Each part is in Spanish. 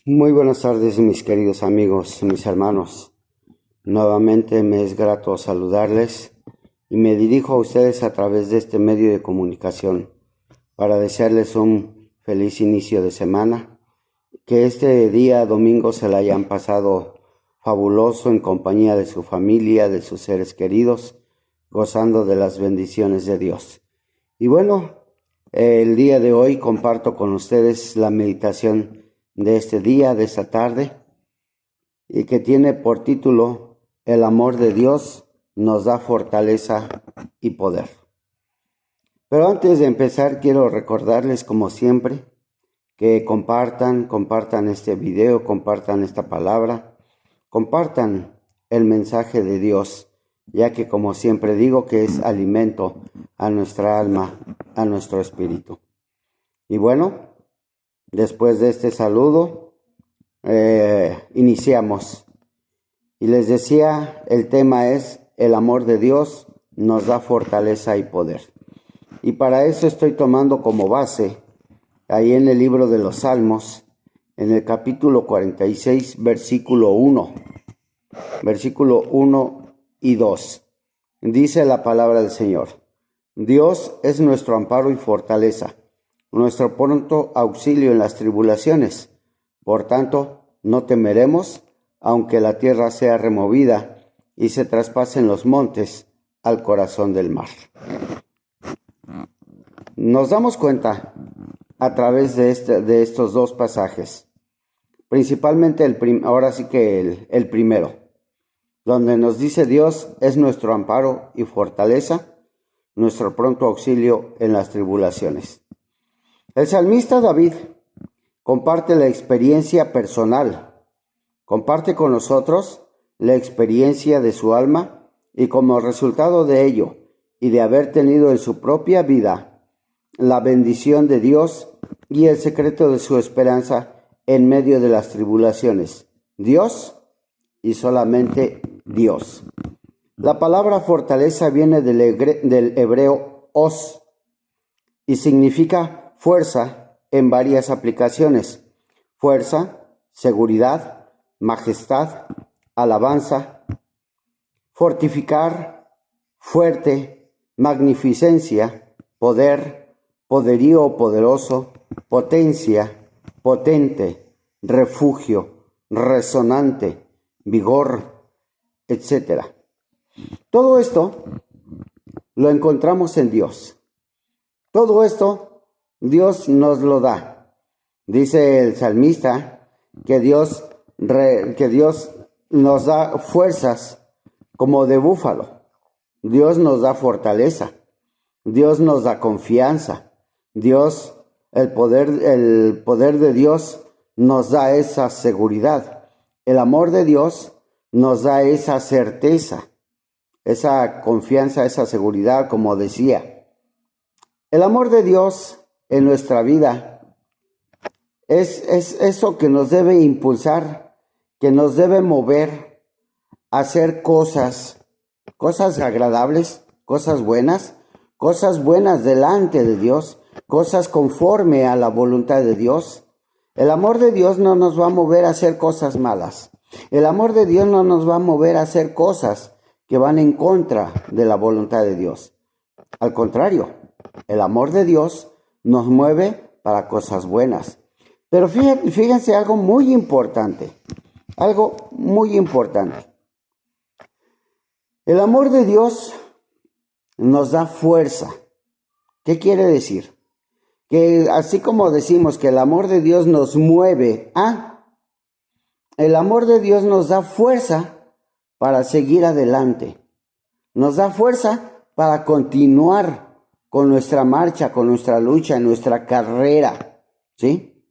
Muy buenas tardes, mis queridos amigos, mis hermanos. Nuevamente me es grato saludarles y me dirijo a ustedes a través de este medio de comunicación para desearles un feliz inicio de semana, que este día domingo se la hayan pasado fabuloso en compañía de su familia, de sus seres queridos, gozando de las bendiciones de Dios. Y bueno, el día de hoy comparto con ustedes la meditación de este día, de esta tarde, y que tiene por título: El amor de Dios nos da fortaleza y poder. Pero antes de empezar, quiero recordarles, como siempre, que compartan este video, compartan esta palabra, compartan el mensaje de Dios, ya que, como siempre digo, que es alimento a nuestra alma, a nuestro espíritu. Y bueno, después de este saludo, iniciamos. Y les decía, el tema es: el amor de Dios nos da fortaleza y poder. Y para eso estoy tomando como base, ahí en el libro de los Salmos, en el capítulo 46, versículo 1 y 2. Dice la palabra del Señor: Dios es nuestro amparo y fortaleza, nuestro pronto auxilio en las tribulaciones. Por tanto, no temeremos, aunque la tierra sea removida y se traspasen los montes al corazón del mar. Nos damos cuenta a través de estos dos pasajes, principalmente el primero, donde nos dice: Dios es nuestro amparo y fortaleza, nuestro pronto auxilio en las tribulaciones. El salmista David comparte la experiencia personal, comparte con nosotros la experiencia de su alma, y como resultado de ello y de haber tenido en su propia vida la bendición de Dios y el secreto de su esperanza en medio de las tribulaciones, Dios y solamente Dios. La palabra fortaleza viene del hebreo os y significa fuerza en varias aplicaciones: fuerza, seguridad, majestad, alabanza, fortificar, fuerte, magnificencia, poder, poderío, poderoso, potencia, potente, refugio, resonante, vigor, etc. Todo esto lo encontramos en Dios. Todo esto Dios nos lo da. Dice el salmista que Dios nos da fuerzas como de búfalo. Dios nos da fortaleza. Dios nos da confianza. Dios, el poder de Dios nos da esa seguridad. El amor de Dios nos da esa certeza, esa confianza, esa seguridad, como decía. El amor de Dios en nuestra vida es eso que nos debe impulsar, que nos debe mover a hacer cosas agradables, cosas buenas delante de Dios, cosas conforme a la voluntad de Dios. El amor de Dios no nos va a mover a hacer cosas malas. El amor de Dios no nos va a mover a hacer cosas que van en contra de la voluntad de Dios. Al contrario, el amor de Dios nos mueve para cosas buenas. Pero fíjense algo muy importante. El amor de Dios nos da fuerza. ¿Qué quiere decir? Que así como decimos que el amor de Dios nos mueve, el amor de Dios nos da fuerza para seguir adelante. Nos da fuerza para continuar con nuestra marcha, con nuestra lucha, nuestra carrera, ¿sí?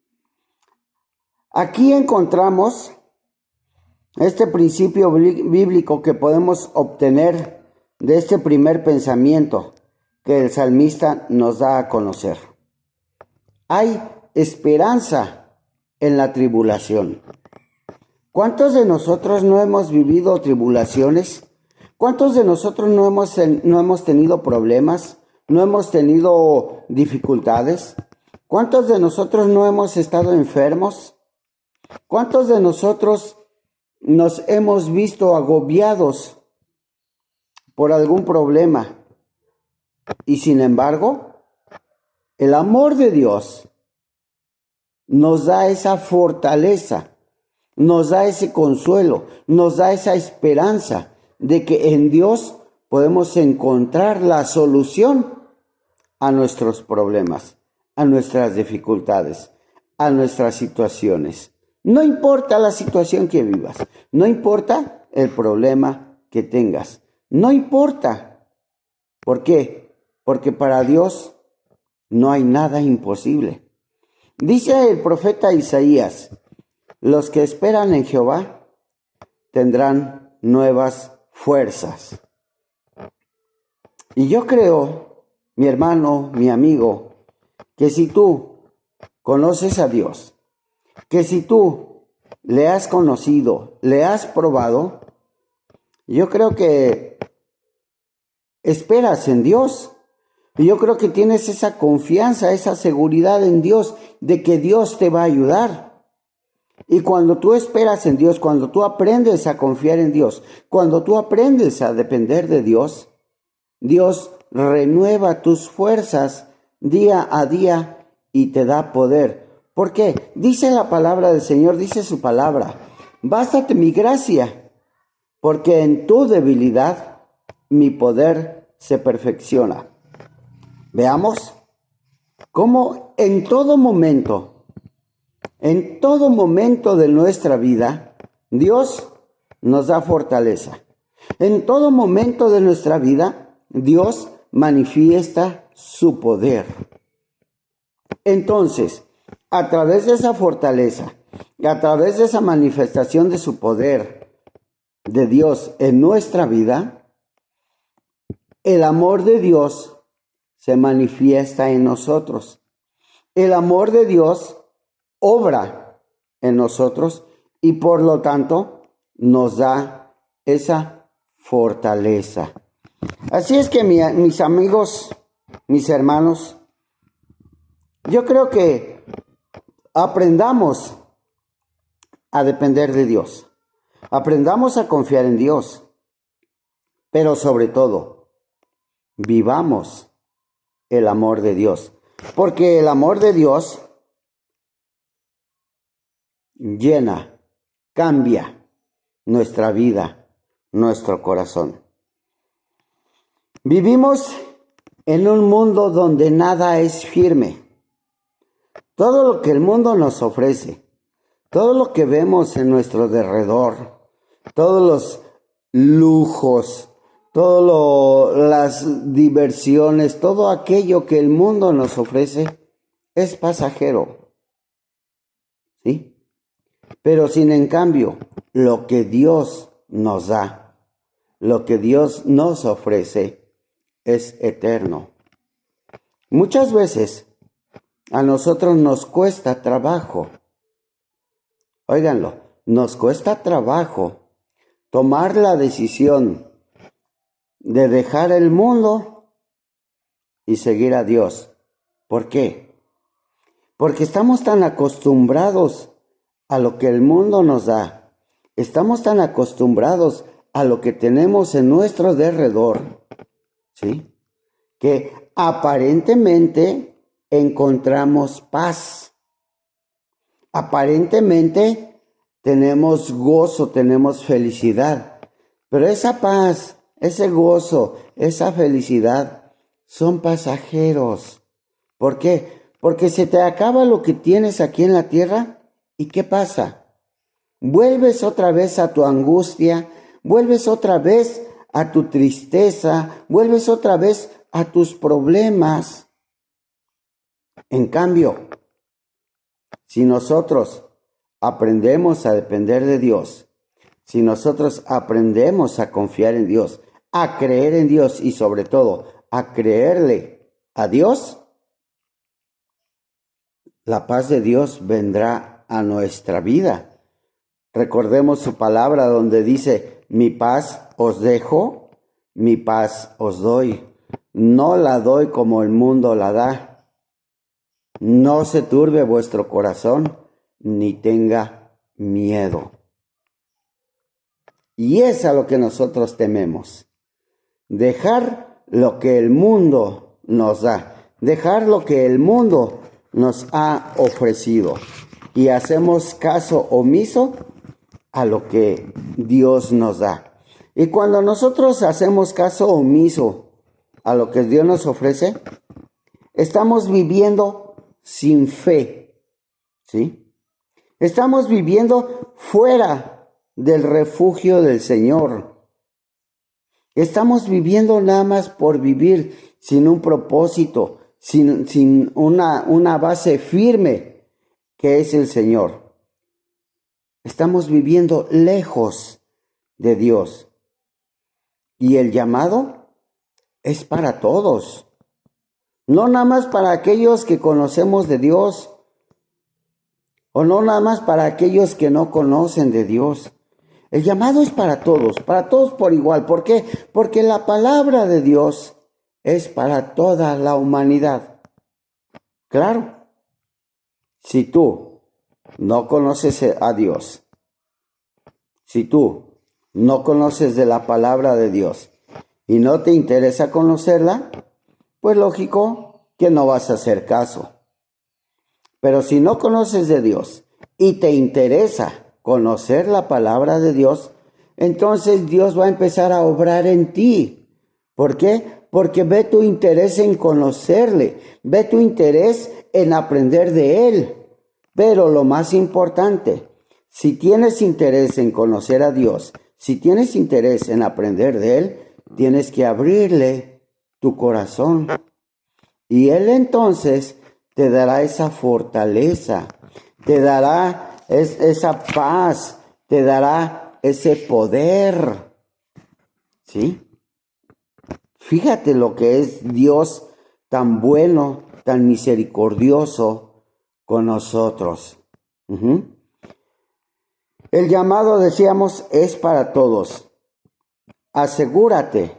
Aquí encontramos este principio bíblico que podemos obtener de este primer pensamiento que el salmista nos da a conocer. Hay esperanza en la tribulación. ¿Cuántos de nosotros no hemos vivido tribulaciones? ¿Cuántos de nosotros no hemos tenido problemas? ¿No hemos tenido dificultades? ¿Cuántos de nosotros no hemos estado enfermos? ¿Cuántos de nosotros nos hemos visto agobiados por algún problema? Y sin embargo, el amor de Dios nos da esa fortaleza, nos da ese consuelo, nos da esa esperanza de que en Dios podemos encontrar la solución a nuestros problemas, a nuestras dificultades, a nuestras situaciones. No importa la situación que vivas, no importa el problema que tengas, no importa. ¿Por qué? Porque para Dios no hay nada imposible. Dice el profeta Isaías: los que esperan en Jehová tendrán nuevas fuerzas. Y yo creo, mi hermano, mi amigo, que si tú conoces a Dios, que si tú le has conocido, le has probado, yo creo que esperas en Dios. Y yo creo que tienes esa confianza, esa seguridad en Dios, de que Dios te va a ayudar. Y cuando tú esperas en Dios, cuando tú aprendes a confiar en Dios, cuando tú aprendes a depender de Dios, Dios renueva tus fuerzas día a día y te da poder. ¿Por qué? Dice la palabra del Señor, dice su palabra: bástate mi gracia, porque en tu debilidad mi poder se perfecciona. Veamos cómo en todo momento de nuestra vida, Dios nos da fortaleza. En todo momento de nuestra vida, Dios manifiesta su poder. Entonces, a través de esa fortaleza, a través de esa manifestación de su poder de Dios en nuestra vida, el amor de Dios se manifiesta en nosotros. El amor de Dios obra en nosotros y por lo tanto nos da esa fortaleza. Así es que mis amigos, mis hermanos, yo creo que aprendamos a depender de Dios, aprendamos a confiar en Dios, pero sobre todo, vivamos el amor de Dios, porque el amor de Dios llena, cambia nuestra vida, nuestro corazón. Vivimos en un mundo donde nada es firme. Todo lo que el mundo nos ofrece, todo lo que vemos en nuestro derredor, todos los lujos, todas las diversiones, todo aquello que el mundo nos ofrece es pasajero, ¿sí? Pero sin en cambio, lo que Dios nos da, lo que Dios nos ofrece, es eterno. Muchas veces a nosotros nos cuesta trabajo, óiganlo, nos cuesta trabajo tomar la decisión de dejar el mundo y seguir a Dios. ¿Por qué? Porque estamos tan acostumbrados a lo que el mundo nos da. Estamos tan acostumbrados a lo que tenemos en nuestro derredor, ¿sí? Que aparentemente encontramos paz. Aparentemente tenemos gozo, tenemos felicidad. Pero esa paz, ese gozo, esa felicidad son pasajeros. ¿Por qué? Porque se te acaba lo que tienes aquí en la tierra. ¿Y qué pasa? Vuelves otra vez a tu angustia, vuelves otra vez a tu tristeza, vuelves otra vez a tus problemas. En cambio, si nosotros aprendemos a depender de Dios, si nosotros aprendemos a confiar en Dios, a creer en Dios y sobre todo a creerle a Dios, la paz de Dios vendrá a nuestra vida. Recordemos su palabra donde dice: mi paz os dejo, mi paz os doy. No la doy como el mundo la da. No se turbe vuestro corazón, ni tenga miedo. Y es a lo que nosotros tememos. Dejar lo que el mundo nos da. Dejar lo que el mundo nos ha ofrecido. Y hacemos caso omiso a lo que Dios nos da. Y cuando nosotros hacemos caso omiso a lo que Dios nos ofrece, estamos viviendo sin fe, ¿sí? Estamos viviendo fuera del refugio del Señor. Estamos viviendo nada más por vivir, sin un propósito, sin una base firme que es el Señor. Estamos viviendo lejos de Dios. Y el llamado es para todos. No nada más para aquellos que conocemos de Dios, o no nada más para aquellos que no conocen de Dios. El llamado es para todos por igual. ¿Por qué? Porque la palabra de Dios es para toda la humanidad. Claro, si tú no conoces a Dios, si tú no conoces de la palabra de Dios y no te interesa conocerla, pues lógico que no vas a hacer caso. Pero si no conoces de Dios y te interesa conocer la palabra de Dios, entonces Dios va a empezar a obrar en ti. ¿Por qué? Porque ve tu interés en conocerle, ve tu interés en aprender de Él. Pero lo más importante, si tienes interés en conocer a Dios, si tienes interés en aprender de Él, tienes que abrirle tu corazón. Y Él entonces te dará esa fortaleza, te dará esa paz, te dará ese poder. ¿Sí? Fíjate lo que es Dios tan bueno, tan misericordioso con nosotros. El llamado, decíamos, es para todos. Asegúrate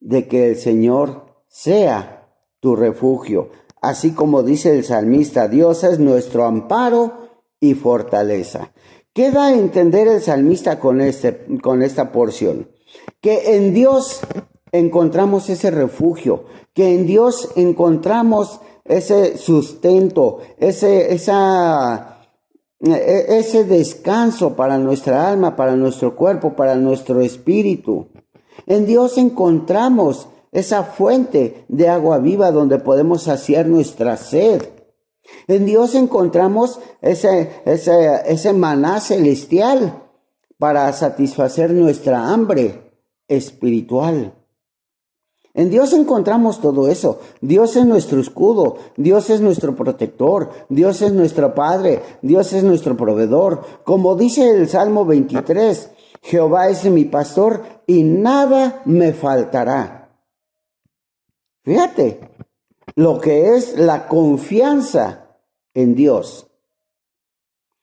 de que el Señor sea tu refugio. Así como dice el salmista, Dios es nuestro amparo y fortaleza. ¿Qué da a entender el salmista con esta porción? Que en Dios encontramos ese refugio, que en Dios encontramos ese sustento, ese descanso para nuestra alma, para nuestro cuerpo, para nuestro espíritu. En Dios encontramos esa fuente de agua viva donde podemos saciar nuestra sed. En Dios encontramos ese maná celestial para satisfacer nuestra hambre espiritual. En Dios encontramos todo eso. Dios es nuestro escudo, Dios es nuestro protector, Dios es nuestro Padre, Dios es nuestro proveedor. Como dice el Salmo 23, Jehová es mi pastor y nada me faltará. Fíjate lo que es la confianza en Dios,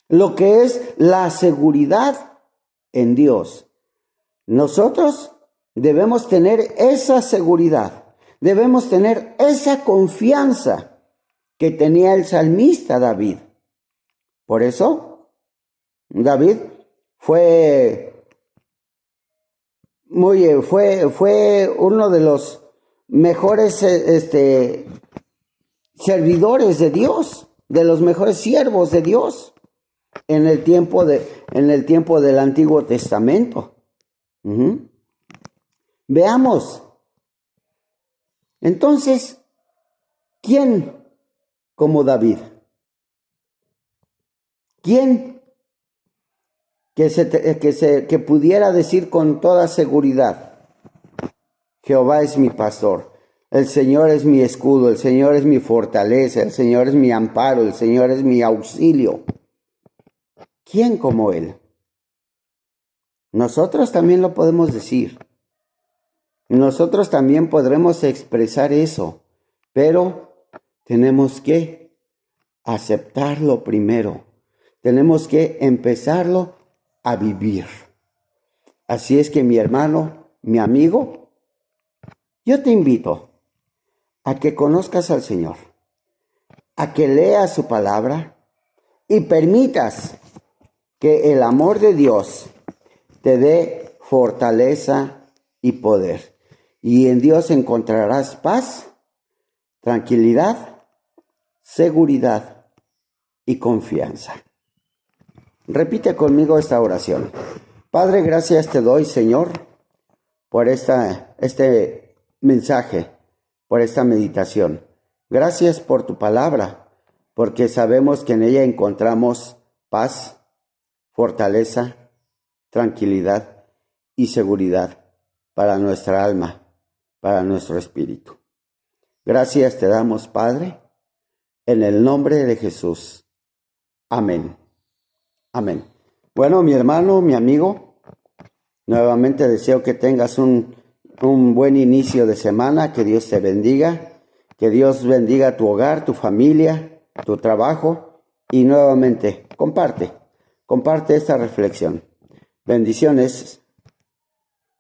lo que es la seguridad en Dios. Nosotros debemos tener esa seguridad, debemos tener esa confianza que tenía el salmista David. Por eso, David fue uno de los mejores servidores de Dios, de los mejores siervos de Dios en el tiempo del Antiguo Testamento. Veamos. Entonces, ¿quién como David? ¿Quién que pudiera decir con toda seguridad: Jehová es mi pastor, el Señor es mi escudo, el Señor es mi fortaleza, el Señor es mi amparo, el Señor es mi auxilio? ¿Quién como Él? Nosotros también lo podemos decir. Nosotros también podremos expresar eso, pero tenemos que aceptarlo primero. Tenemos que empezarlo a vivir. Así es que, mi hermano, mi amigo, yo te invito a que conozcas al Señor, a que leas su palabra y permitas que el amor de Dios te dé fortaleza y poder. Y en Dios encontrarás paz, tranquilidad, seguridad y confianza. Repite conmigo esta oración. Padre, gracias te doy, Señor, por este mensaje, por esta meditación. Gracias por tu palabra, porque sabemos que en ella encontramos paz, fortaleza, tranquilidad y seguridad para nuestra alma, para nuestro espíritu. Gracias te damos, Padre, en el nombre de Jesús. Amén. Amén. Bueno, mi hermano, mi amigo, nuevamente deseo que tengas un buen inicio de semana, que Dios te bendiga, que Dios bendiga tu hogar, tu familia, tu trabajo y nuevamente comparte esta reflexión. Bendiciones.